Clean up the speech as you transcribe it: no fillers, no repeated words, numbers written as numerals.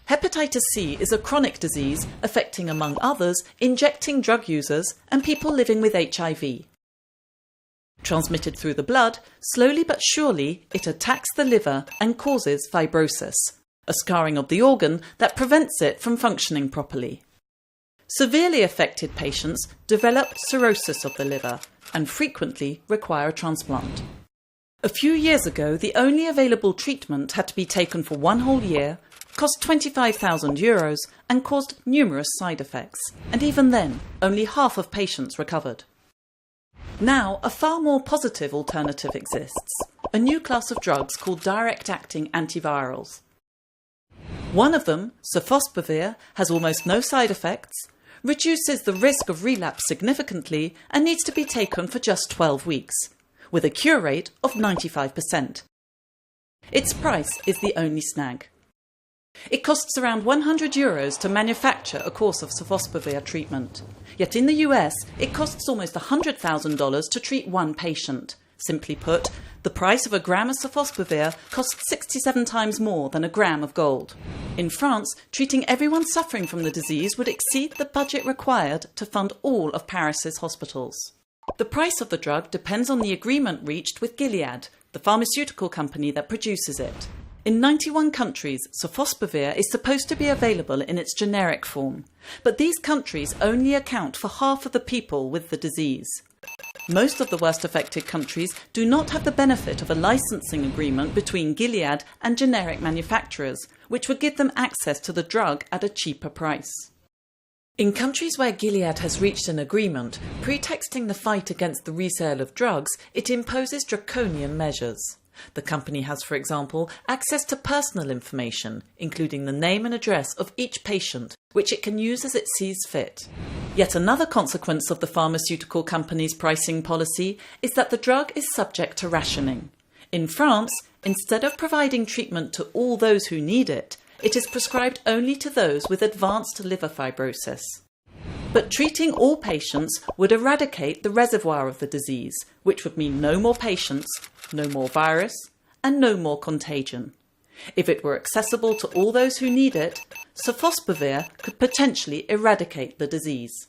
Hepatitis C is a chronic disease affecting, among others, injecting drug users and people living with HIV. Transmitted through the blood, slowly but surely it attacks the liver and causes fibrosis, a scarring of the organ that prevents it from functioning properly. Severely affected patients develop cirrhosis of the liver and frequently require a transplant. A few years ago, the only available treatment had to be taken for 1 whole year, cost €25,000 and caused numerous side effects, and even then, only half of patients recovered. Now, a far more positive alternative exists, a new class of drugs called direct-acting antivirals. One of them, sofosbuvir, has almost no side effects, reduces the risk of relapse significantly and needs to be taken for just 12 weeks, with a cure rate of 95%. Its price is the only snag. It costs around €100 to manufacture a course of sofosbuvir treatment. Yet in the US, it costs almost $100,000 to treat one patient. Simply put, the price of a gram of sofosbuvir costs 67 times more than a gram of gold. In France, treating everyone suffering from the disease would exceed the budget required to fund all of Paris's hospitals. The price of the drug depends on the agreement reached with Gilead, the pharmaceutical company that produces it. In 91 countries, sofosbuvir is supposed to be available in its generic form, but these countries only account for half of the people with the disease. Most of the worst affected countries do not have the benefit of a licensing agreement between Gilead and generic manufacturers, which would give them access to the drug at a cheaper price. In countries where Gilead has reached an agreement, pretexting the fight against the resale of drugs, it imposes draconian measures. The company has, for example, access to personal information, including the name and address of each patient, which it can use as it sees fit. Yet another consequence of the pharmaceutical company's pricing policy is that the drug is subject to rationing. In France, instead of providing treatment to all those who need it, it is prescribed only to those with advanced liver fibrosis. But treating all patients would eradicate the reservoir of the disease, which would mean no more patients, no more virus, and no more contagion. If it were accessible to all those who need it, sofosbuvir could potentially eradicate the disease.